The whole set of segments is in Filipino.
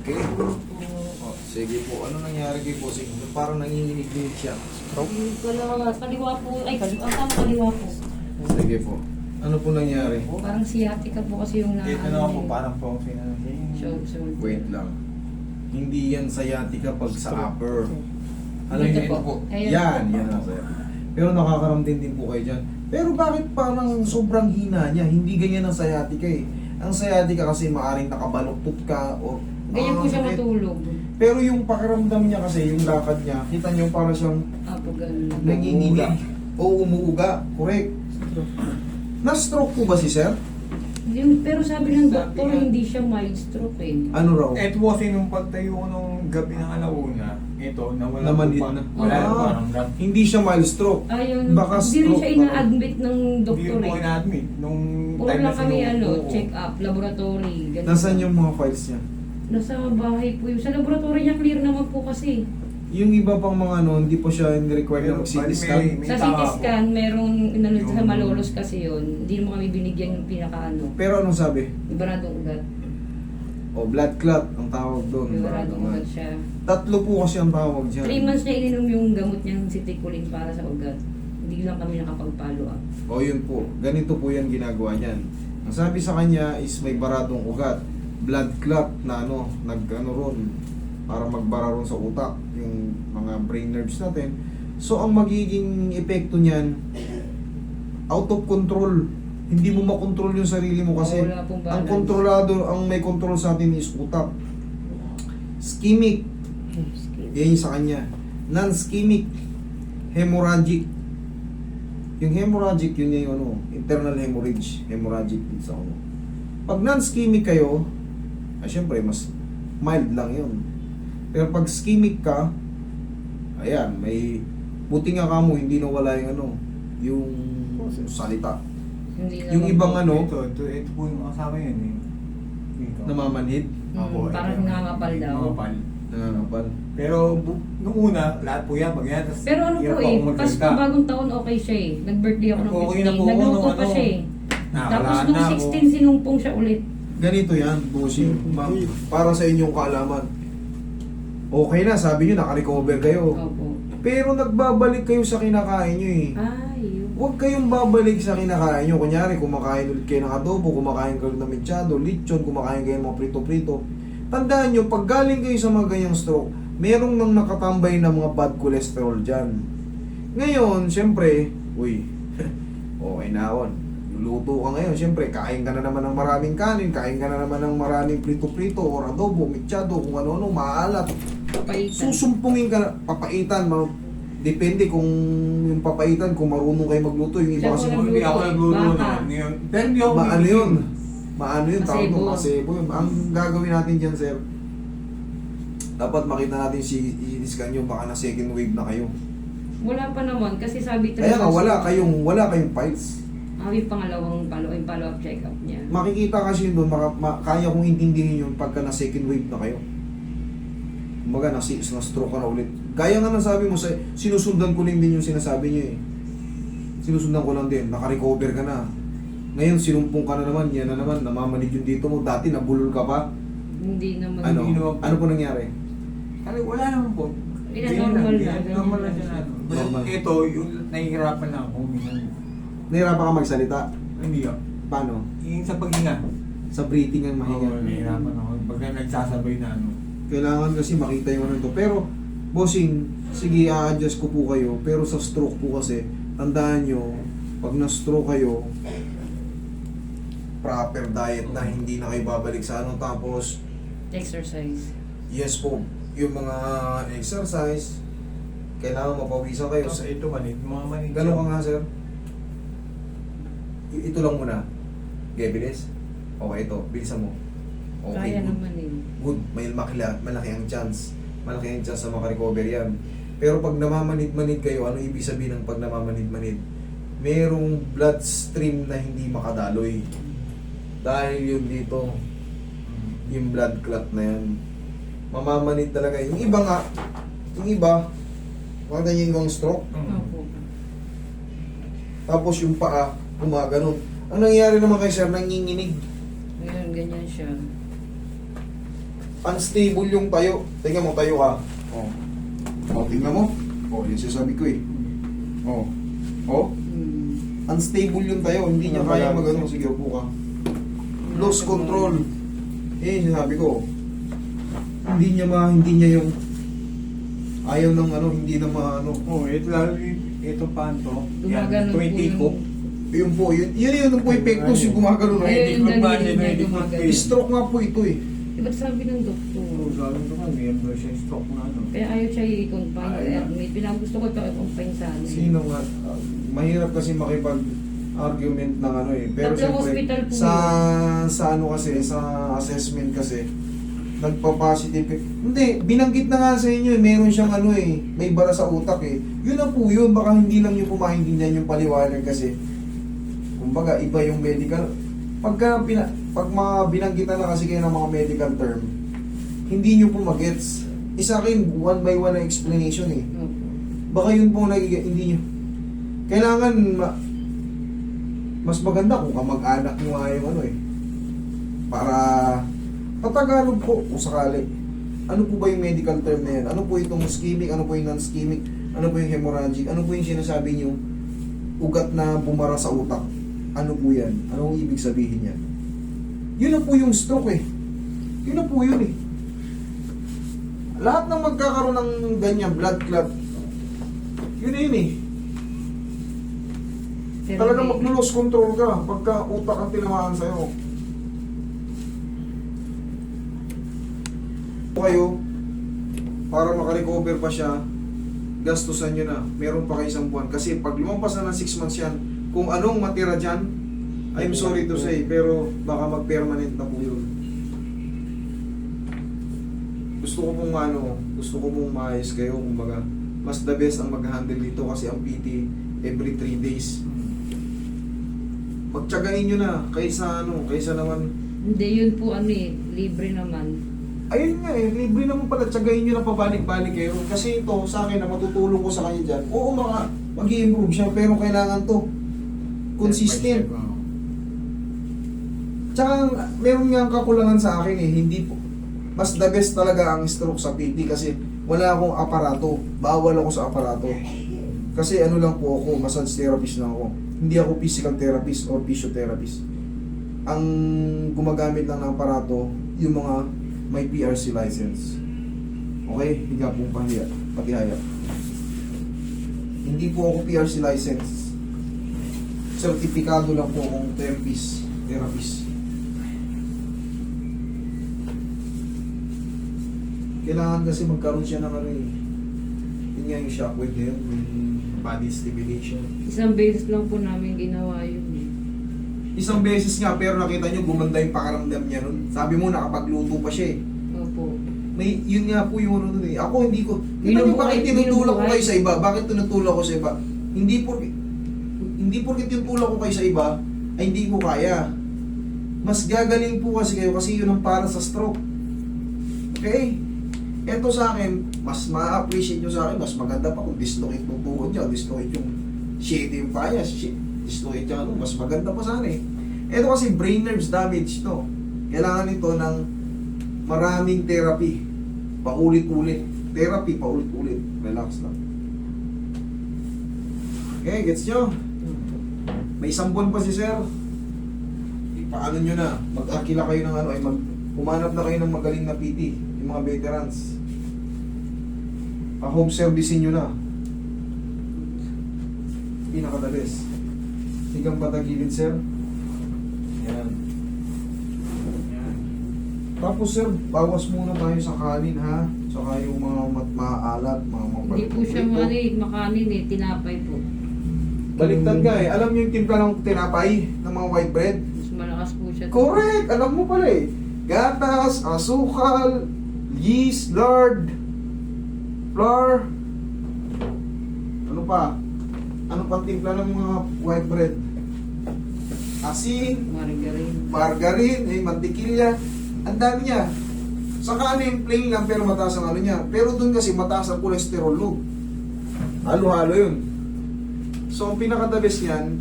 Okay. Oh, sige po. Ano nangyari kay Bossing? Parang nanginginig-ginig siya. Kaliwa po. Ay, kaliwa po. Sige po. Ano po nangyari? Parang sciatica po kasi yung Dito ano naman po, eh. parang po Shoulder. Wait lang. Hindi yan sciatica pag sa upper. Alam Dito niyo po. po. Ayan Yan, po. yan ang saya. Pero nakakaramdam din po kayo dyan. Pero bakit parang sobrang hina niya? Hindi ganyan ang sciatica eh. Ang sciatica kasi maaaring nakabaluktot ka o... Ganyan po siya sakit. matulog. Pero yung pakiramdam niya kasi, yung lakad niya, kita niyo para siyang Apo, ganun. nanginginig. O umuuga. Correct. Na-stroke po ba si sir? Pero sabi ng doktor, hindi siya mild stroke eh. Ano raw? Ito kasi nung pagtayo ko nung gabi ng alauna, ito, nawala Namanhid po pa. na. Wala na Ah. parang gap. Hindi siya mild stroke. Ayun, Baka hindi rin stroke siya pa. ina-admit ng Hindi doktor ko eh. ina-admit. Nung Puro time lang kami sinuko ko. check up, laboratory. Ganun. Nasaan yung mga files niya? Nasa bahay po yun. Sa laboratory niya clear naman po kasi. Yung iba pang mga ano, hindi po siya required na mag-CT scan. May Sa tama CT po. scan, merong inano sa Yung- Malolos kasi yun. Hindi mo kami binigyan yung pinaka-ano. Pero anong sabi? Ibaradong ugat. O blood clot ang tawag doon. Ibaradong ugat siya. Tatlo po kasi ang tawag dyan. 3 months niya ininom yung gamot niyang sitikulin para sa ugat. Hindi lang kami nakapag-follow up. O yun po, ganito po yan ginagawa niyan. Ang sabi sa kanya is may baradong ugat. Blood clot na ano, nag-ano ron, para magbara ron sa utak, yung mga brain nerves natin. So ang magiging epekto niyan, out of control. Hindi mo makontrol yung sarili mo kasi Wala pong balance. ang kontrolado, ang may control sa atin is utak. Ischemic, yan yung sa kanya. Non-ischemic, hemorrhagic. Yung hemorrhagic, yun yung ano, internal hemorrhage, hemorrhagic din sa ano. Pag non-ischemic kayo, ay syempre mas mild lang yun. Pero pag ischemic ka, ayan, may buti nga ka mo, hindi nawala yung ano, yung salita. Hindi Yung naman ibang po. ano, Ito po yung kasama yun eh. Dito. namamanhid, Parang nangangapal daw. Nangangapal. nangangapal. Pero nung una, lahat po yan, pag yan. Tas Pero ano hirap po ako eh, magsalita. Pasko bagong taon okay siya eh. Nag-birthday ako ng Okay 15. na po ako Nagluto nung pa ano. siya eh. Tapos Nakalaan nung na ako. 16 sinumpong siya ulit. Ganito yan, bossing. Para sa inyong kaalaman. Okay na, sabi nyo, naka-recover kayo. Opo. Pero nagbabalik kayo sa kinakain nyo eh. Ay, yun. Huwag kayong babalik sa kinakain nyo. Kunyari, kumakain ulit kayo ng adobo, kumakain kayo ng mechado, lechon, kumakain kayo ng mga prito-prito. Tandaan nyo, pag galing kayo sa mga ganyang stroke, merong nang nakatambay na mga bad cholesterol dyan. Ngayon, syempre, uy, okay na ako. Luluto ka ngayon, syempre, kain ka na naman ng maraming kanin, kain ka na naman ng maraming prito-prito, or adobo, mechado, kung ano-ano, maalat. Papaitan. Susumpungin ka na, papaitan, depende kung yung papaitan, kung marunong kayo magluto, yung iba Siya kasi po Hindi ako nagluto Baka. na. Ngayon. Pero hindi ako maano yun? Maano yun? Tawag Masebo. nung masebo yun. Ang gagawin natin dyan, sir, dapat makita natin i-scan nyo, baka na second wave na kayo. Wala pa naman kasi sabi Kaya nga, wala kayong files. Yung pangalawang follow-up check-up niya. Makikita kasi yun doon, kaya kong intindihin yun pagka na second wave na kayo. Kumbaga, na-stroke ka na ulit. Gaya nga nasabi mo, sinusundan ko lang din yung sinasabi niyo eh. Sinusundan ko lang din, naka-recover ka na. Ngayon, sinumpong ka na naman, yan na naman, namamanid yung dito mo. Dati, nabulol ka pa. Hindi naman. Ano? Hindi naman. Ano po nangyari? Kasi wala naman po. Normal na. Normal na siya na. Normal. Ito, yung nahihirapan na ako. Minsan. Nahirapan ka magsalita? Hindi ako. Paano? Yung sa paghinga. Sa breathing ang mahinga. Oo, nahihirapan ako. Pagka nagsasabay na ano. Kailangan kasi makita yung ano to. Pero, bossing, sige, a-adjust ko po kayo. Pero sa stroke po kasi, tandaan nyo, pag na-stroke kayo, proper diet na, hindi na kayo babalik sa ano. Tapos, Exercise. yes po, yung mga exercise, kailangan mapawisan kayo. Tapos ito manit, mga manit. Ganun ka nga, sir. Ito lang muna. Okay, bilis. Okay, ito. Bilisan mo. Okay, Kaya good. naman eh. Good. May malaki ang chance. Malaki ang chance na makarecover yan. Pero pag namamanid-manid kayo, ano ibig sabihin ng pag namamanid-manid? Merong bloodstream na hindi makadaloy. Dahil yun dito, yung blood clot na yan. Mamamanid talaga. Yung iba nga, yung iba, makita niyo yung stroke. Opo. Tapos yung paa, gumaganon. Ang nangyayari naman kay sir, nanginginig. Ngayon, ganyan siya. unstable yung tayo. Tingnan mo, tayo ka. Oh. Oh, tingnan mo. Oh, yun sasabi ko eh. Oh. Oh. Unstable yung tayo. Hindi niya kaya mag-ano. Sige, upo ka. Lost control. Eh, sinabi ko. Hindi niya yung ayaw ng ano, hindi na maano. Oh, ito lalo ito pa to. Yan, Gumagano po 20 ko. Yun po, yun po epektos yung gumagano. Ayun, yung ba, daliri niya hindi gumagano. Stroke nga po ito eh. Diba't sabi ng doktor? Oh, galing ko nga, mayroon daw siya stroke na ano. Kaya ayaw siya i-confine. Ayaw. Kaya may pinagusto ko ito i-confine sa ano. Sino nga? Mahirap kasi makipag-argument ng ano eh. Pero Tatlong siyempre, hospital po sa ano kasi, sa assessment kasi, nagpa-positive. Hindi, binanggit na nga sa inyo eh, meron siyang ano eh, may bara sa utak eh. Yun na po yun, baka hindi lang nyo po maintindihan yung paliwanag kasi, kumbaga, iba yung medical. Pag mga binanggitan na kasi kayo ng mga medical term, hindi nyo po magets. Isa akin, one by one na explanation eh. Opo. Baka yun po hindi nyo. Kailangan, mas maganda kung kamag-anak nyo nga yung ano eh. Para, patagalog po kung sakali. Ano po ba yung medical term na yan? Ano po itong ischemic? Ano po yung non-ischemic? Ano po yung hemorrhagic? Ano po yung sinasabi nyo? Ugat na bumara sa utak. Ano po yan? Anong ibig sabihin yan? Yun na po yung stroke eh. Yun na po yun eh. Lahat ng magkakaroon ng ganyan, blood clot, yun na yun eh. Pero Talagang may- mag-lose control ka pagka utak ang tinamaan sa'yo. Kayo, para makarecover pa siya, gastusan nyo na. Meron pa kayo isang buwan. Kasi pag lumampas na ng 6 months yan, kung anong matira dyan, I'm sorry to say, pero baka mag-permanent na po yun. Gusto ko pong maayos kayo, kumbaga, mas the best ang mag-handle dito kasi ang PT every 3 days. Pagtsagain nyo na, kaysa naman, Hindi, yun po ano eh, libre naman. ayun nga eh, libre naman pala, tsagain nyo na pabalik-balik kayo. Kasi ito, sa akin na matutulong ko sa kanya dyan, oo, mag-i-improve siya, pero kailangan to consistent. Tsaka, meron nga ang kakulangan sa akin eh, hindi po, mas the best talaga ang stroke sa PT kasi wala akong aparato, bawal ako sa aparato. Kasi ano lang po ako, massage therapist lang ako. Hindi ako physical therapist or physiotherapist. Ang gumagamit lang ng aparato, yung mga may PRC license. Okay? Higa pong patihaya. Hindi po ako PRC license. Sertipikado lang po akong therapist. Kailangan kasi magkaroon siya ng ano eh. Yun nga yung shockwave na yun, yung body stimulation. Isang beses lang po namin ginawa yun eh. Isang beses nga, pero nakita nyo, gumanda yung pakaramdam niya nun. Sabi mo, nakapagluto pa siya eh. Opo. May, yun nga po yung ano nun eh. Ako hindi ko, tingnan nyo bakit tinutulak ko kayo sa iba? Bakit tinutulak ko sa iba? Hindi porket yung tulak ko kayo sa iba, ay hindi ko kaya. Mas gagaling po kasi kayo kasi yun ang para sa stroke. Okay? Eto sa akin, mas ma-appreciate nyo sa akin, mas maganda pa kung dislocate yung tuhod nyo, dislocate yung shade yung paya, dislocate yung ano, mas maganda pa sana eh. Eto kasi brain nerves damage to. Kailangan ito ng maraming therapy. Paulit-ulit. Therapy, paulit-ulit. Relax lang. Okay, gets nyo? May isang buwan pa si sir. Paano nyo na? Mag-akila kayo ng ano, ay humanap na kayo ng magaling na PT, yung mga veterans. Pa-home service nyo na. Pinaka-the best. Higang patagilid, sir. Yan. Tapos, sir, bawas muna tayo sa kanin, ha? Saka yung mga maalat, mga Hindi po siya makanin eh, tinapay po. Baliktad ka eh. Alam niyo yung timpla ng tinapay, ng mga white bread? Mas malakas po siya. Correct! Alam mo pala eh. Gatas, asukal, yeast, lard, flour. Ano pa? Ano pang timpla ng mga white bread? Asin, margarine, mantikilya. Ang dami niya. Sa kanin, plain lang pero mataas ang ano niya. Pero dun kasi mataas ang cholesterol load. Halo-halo yun. So, ang pinaka-the best niyan,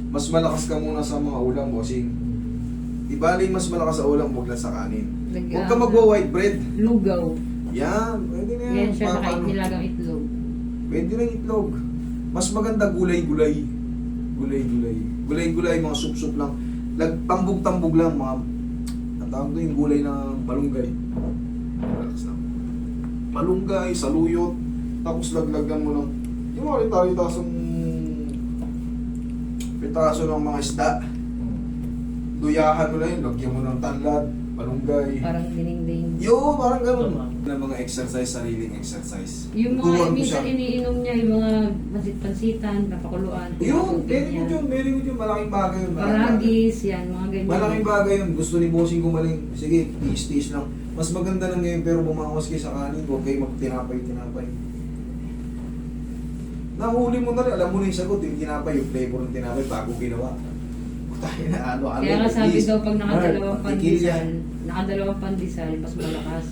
mas malakas ka muna sa mga ulam, bossing. Di bali mas malakas sa ulam, huwag lang sa kanin. Nag- Huwag ka magwa-white bread. Lugaw. Yan, pwede na yan. Yan siya Paano? nakain nilagang itlog. Pwede na itlog. Mas maganda gulay-gulay. Gulay-gulay. Gulay-gulay, mga sup-sup lang. Tambog-tambog lang, mga... Ang tawag doon yung gulay ng malunggay. Relax lang. Malunggay, saluyot. Tapos laglagan mo ng... Yung mga ritaso ng mga isda. Duyahan mo lang yun. Lagyan mo ng tanlad, malunggay. Parang dinding. Yo, parang ganun. Na mga exercise, sariling exercise. Yung Turuan mga mo minsan siya. iniinom niya, yung mga pansit-pansitan, napakuluan. Yun, very good yun, very good yun. Malaking bagay yun. Paragis, yan, mga ganyan. Malaking bagay yun. Gusto ni bossing gumaling. Sige, tiis-tiis lang. Mas maganda lang ngayon pero bumawas kayo sa kanin. Huwag kayo magtinapay-tinapay. Nahuli mo na rin. Alam mo na yung sagot. Yung tinapay, yung flavor ng tinapay bago ginawa. Tayo na ano. Kaya nga sabi daw pag nakadalawang Tikilya. pandesal, mas malakas.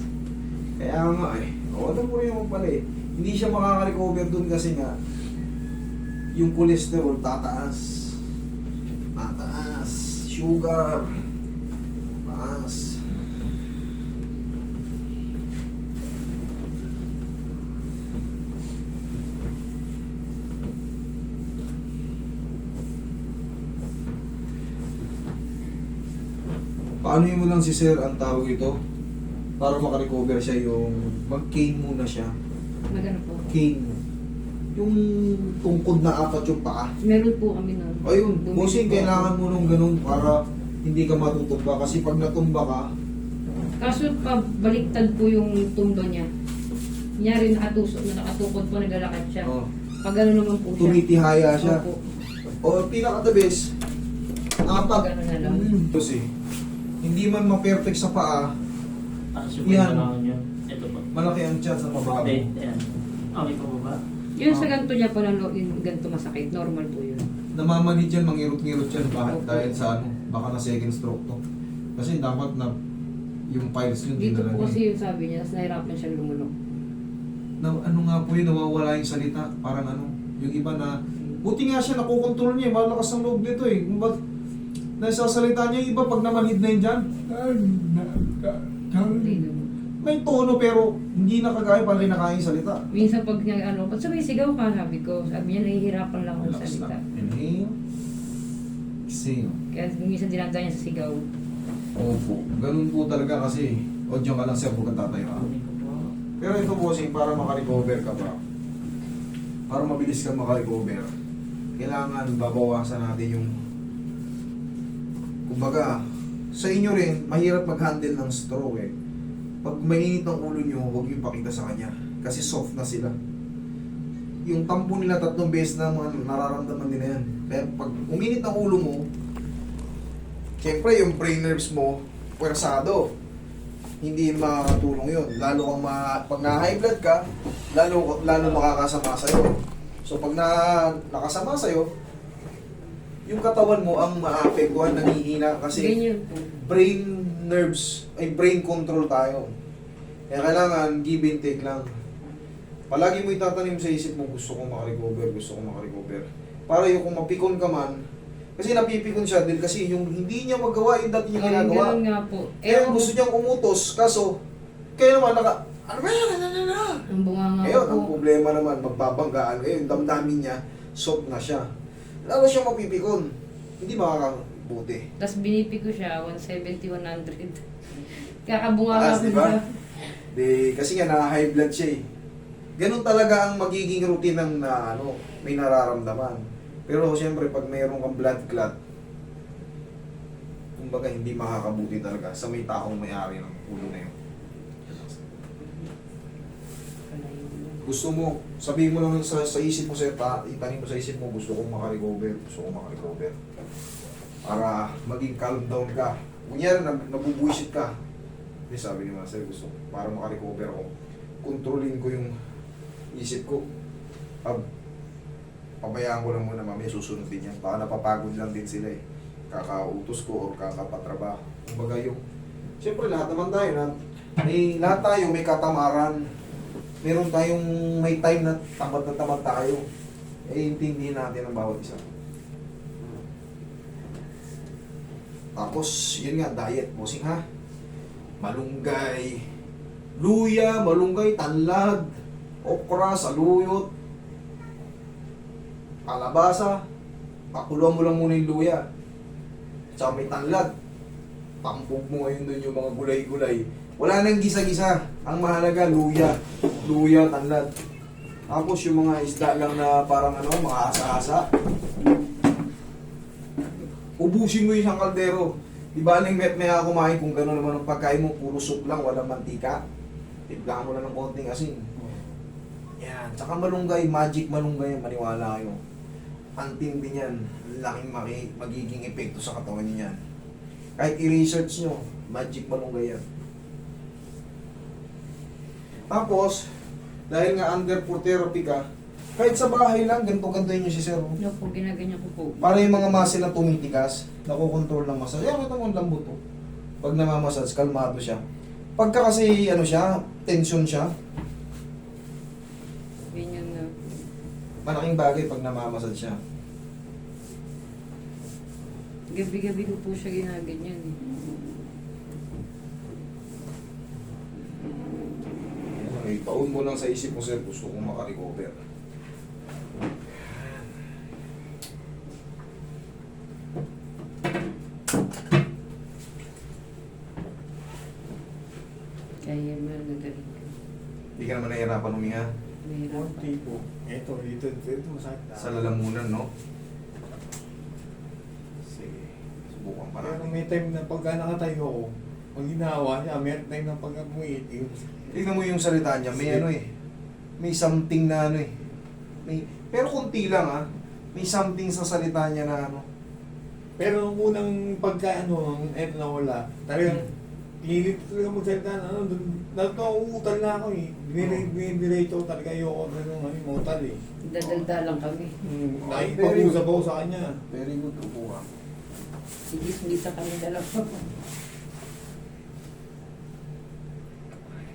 Kaya nga eh. O, alam mo rin yung pala eh. Hindi siya makaka-recover dun kasi nga yung cholesterol tataas. Tataas. Sugar. Taas. Paano mo lang si sir ang tawag ito? Para makarecover siya yung mag-cane muna siya. Magano po. Cane. Yung tungkod na apat yung paa. Meron po kami nun. Ayun, Bumili bossing, po kailangan ako. mo nung ganun para hindi ka matutumba. Kasi pag natumba ka, Kaso pa baliktad po yung tumba niya. Kunyari nakatukod po, naglalakad siya. oh, Pag gano'n naman po siya. tumitihaya siya. Opo. O pinaka-the-best, apat. Ganun na lang. Kasi, hindi man ma-perfect sa paa, Super Yan. lang yun. Ito po. malaki ang chance na mabago. Okay, ayan. Okay po ba? Yun sa ganito niya po, yung ganito masakit. Normal po yun. Namamanid yan, mangirot-ngirot yan. Bakit? Opo. Dahil sa ano, baka na second stroke to. Kasi dapat na yung piles yun, Dito dinala po niya. kasi yung sabi niya, tapos nahirapan siya lumunok. Na, ano nga po yun, nawawala yung salita. Parang ano, yung iba na, buti nga siya, nakukontrol niya, malakas ang loob nito eh. Kung ba't nagsasalita niya, yung iba pag namanhid na yun dyan, Hindi naman. may tono pero hindi nakagaya pala yung nakain salita. Minsan pag ba't sumisigaw ka, sabi ko. Sabi niya, nahihirapan lang akong Relax salita. lang. Inhale. Exhale. Kaya minsan dinadaan niya sa sigaw. Opo. Ganun po talaga kasi, o dyan ka lang sir, huwag kang tatayo ka. Kunin ko po. Pero ito bossing, para makarecover ka pa, para mabilis kang makarecover, kailangan babawasan natin yung, kumbaga, sa inyo rin, mahirap mag-handle ng stroke eh. Pag mainit ang ulo nyo, huwag yung pakita sa kanya. Kasi soft na sila. Yung tampo nila 3 beses na nararamdaman din na yan. Kaya pag uminit ang ulo mo, siyempre yung brain nerves mo, pwersado. Hindi makakatulong yun. Lalo kang pag na-high blood ka, lalo makakasama sa'yo. So pag nakasama sa'yo, yung katawan mo ang maapektuhan, nanghihina kasi Ganyan po. brain nerves, ay brain control tayo. Kaya kailangan give and take lang. Palagi mo itatanim sa isip mo, gusto kong makarecover. Para yung kung mapikon ka man, kasi napipikon siya din kasi yung hindi niya magawa yung dati niya ginagawa. Ganun nga po. Kaya gusto niyang umutos, kaso, kaya naman ano ba yan? Ang bunganga Ngayon, ang po. problema naman, magbabanggaan kayo, yung damdamin niya, soft na siya. Lalo siyang mapipikon, hindi makakabuti. Tapos binipi ko siya, 170, 100. Kakabunganga Taas, ko di ba? siya. Kasi nga na-high blood siya eh. Ganun talaga ang magiging routine ng may nararamdaman. Pero siyempre, pag mayroon kang blood clot, kumbaga hindi makakabuti talaga sa may taong may-ari ng ulo na yun. Gusto mo, sabihin mo lang sa isip mo, itanim mo sa isip mo, gusto kong makarecover. Para maging calm down ka. Kunyari, nabubuisit ka. Hindi, sabi ni Master, gusto, para makarecover ako, kontrolin ko yung isip ko. Pabayaan ko lang muna, mamaya susunod din yan. Baka napapagod lang din sila eh. Kakautos ko o kakapatrabaho. Kumbaga yung, siyempre lahat naman tayo lahat tayo may katamaran. Meron tayong may time na tamad tayo. Intindihin natin ang bawat isa. Tapos, yun nga, diet, bossing ha. Malunggay, luya, malunggay, tanlad, okra, saluyot, kalabasa, pakuluan mo lang muna yung luya. Tsaka may tanlad, pampog mo ngayon doon yung mga gulay-gulay. Wala nang gisa-gisa. Ang mahalaga, luya. Luya, tanlad. Tapos yung mga isda lang na parang ano, mga asa-asa. Ubusin mo yung isang kaldero. Di ba aling met-maya kumain kung gano'n naman ang pagkain mo, puro soup lang, walang mantika. Timpla mo lang ng konting asin. Yan. Tsaka malunggay, magic malunggay, maniwala kayo. Antindi niyan, laking magiging epekto sa katawan niyan. Kahit i-research nyo, magic malunggay yan. Tapos, dahil nga under for therapy ka, kahit sa bahay lang, ganito-gantoin nyo si sir. Ano po, ginaganyan ko po. Para yung mga muscle na tumitikas, nakokontrol ng massage. Ayan, ito ang lambot to. Pag namamassage, kalmado siya. Pagka kasi, ano siya, tension siya, Ganyan nga. malaking bagay pag namamassage siya. Gabi-gabi ko po siya ginaganyan eh. Okay, taon mo lang sa isip mo, sir, gusto kong makarecover. Kaya magaling ka. Hindi ka naman nahihirapan huminga Mahirap pa. Konti po. Ito, dito masakit na. sa lalamunan, no? Sige, subukan pa Pero natin. may time na pagka nakatayo ko, pag ginawa niya, may time na pag umuit, yun. Tignan mo yung salita niya, may ano eh. May something na ano eh. Pero kunti lang ah. May something sa salita niya na ano. Pero nung unang pagka eto na wala, talagang pilit talaga magsalita na nauutal na ako eh. Binidireto talaga ayoko na nung imutal eh. Dadalda lang kami. Nakipag-usap ako sa kanya. Very good, upo ka. Sigis-gisa kami dalawa.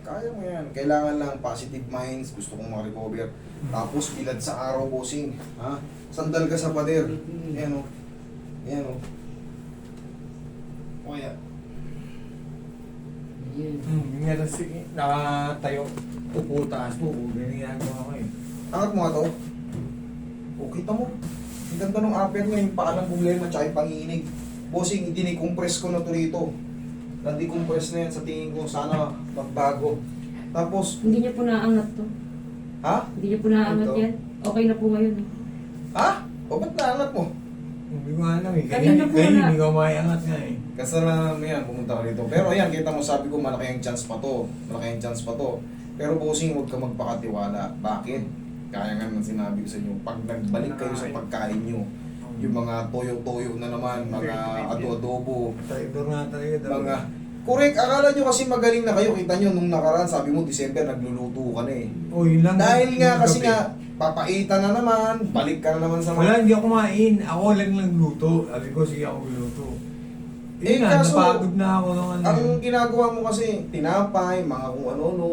Kaya mo yan. Kailangan lang positive minds. Gusto kong ma-recover. Tapos bilad sa araw, bossing. Ha? Sandal ka sa pader. Yan o. Yan o. O yan. Yan. Nga na sige, nakatayo. Upo taas po. Ginagawa ko eh. Angat mo nga to. O, kita mo. Ang ganda ng upper niya. Yung paa ng problema tsaka yung panginig. Bossing, dinecompress ko na to rito. Na-decompress na yan sa tingin ko. Sana magbago. Tapos, Hindi niya po naangat to. ha? Hindi niya po naangat Ito. yan. Okay na po ngayon eh. Ha? O, ba't naangat mo? Hindi ko alam eh. Kanina po Kaya na- hindi ko maiangat nga eh. Kasalanan mo yan, pumunta ka rito. Pero ayan, kita mo, sabi ko, malaki ang chance pa to. Malaki ang chance pa to. Pero bossing, huwag ka magpakatiwala. Bakit? Kaya nga naman sinabi ko sa inyo, pag nagbalik kayo sa pagkain nyo, yung mga toyo-toyo na naman, mga ado-adobo, Traidor nga talaga. mga... Correct, akala nyo kasi magaling na kayo. Kita nyo, nung nakaraan, sabi mo, December, nagluluto ka na eh. Oh, yun lang. Dahil nga, Yung kasi gabi. nga, papaitan na naman, balik ka na naman sa Wala, hindi ako kumain. Ako lang luto. Sabi ko, sige ako luto. Eh, Nga, kaso, napagod na ako nung ano. Ang ginagawa mo kasi, tinapay, mga kung ano-ano,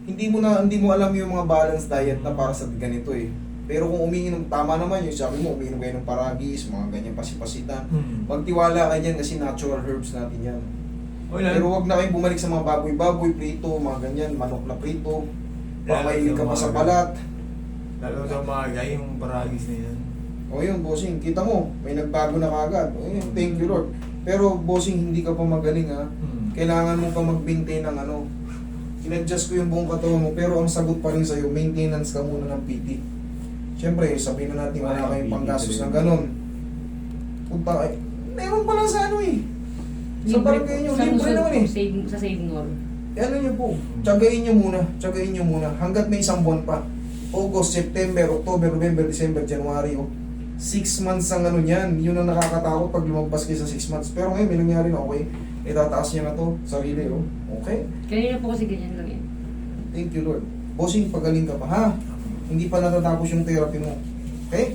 hindi mo alam yung mga balanced diet na para sa ganito eh. Pero kung umiinom, tama naman yung sabi mo, umiinom kayo ng paragis, mga ganyan pasipasita. Magtiwala ka dyan kasi natural herbs natin yan. Wala. Pero wag na kayong bumalik sa mga baboy-baboy, prito, mga ganyan, manok na prito. Pakainin ka pa sa balat. Lalo sa umaga, yung paragis na yan. O yun, bossing, kita mo, may nagbago na kagad. O yun, thank you Lord. Pero bossing, hindi ka pa magaling ha. Kailangan mo pa mag-maintain ng ano. In-adjust ko yung buong katawan mo, pero ang sagot pa rin sa'yo, maintenance ka muna ng PT. Siyempre, sabihin na natin wala kayong panggastos ng ganun. Punta kayo. Meron pa lang sa ano eh. Sa barangay nyo, Sa libre Luzon naman po, eh. sa Savignor. Ano nyo po, tsagain nyo muna, hanggat may isang buwan pa. August, September, October, November, December, January, 6 months ang ano niyan. Yun ang nakakatakot pag lumagpas kayo sa 6 months. Pero ngayon, may nangyari na okay. Itataas niya na to, sarili, okay? Kanina po kasi ganyan lang yan. Thank you, Lord. Bossing, pagaling ka pa, ha? Hindi pa natatapos yung therapy mo. Okay?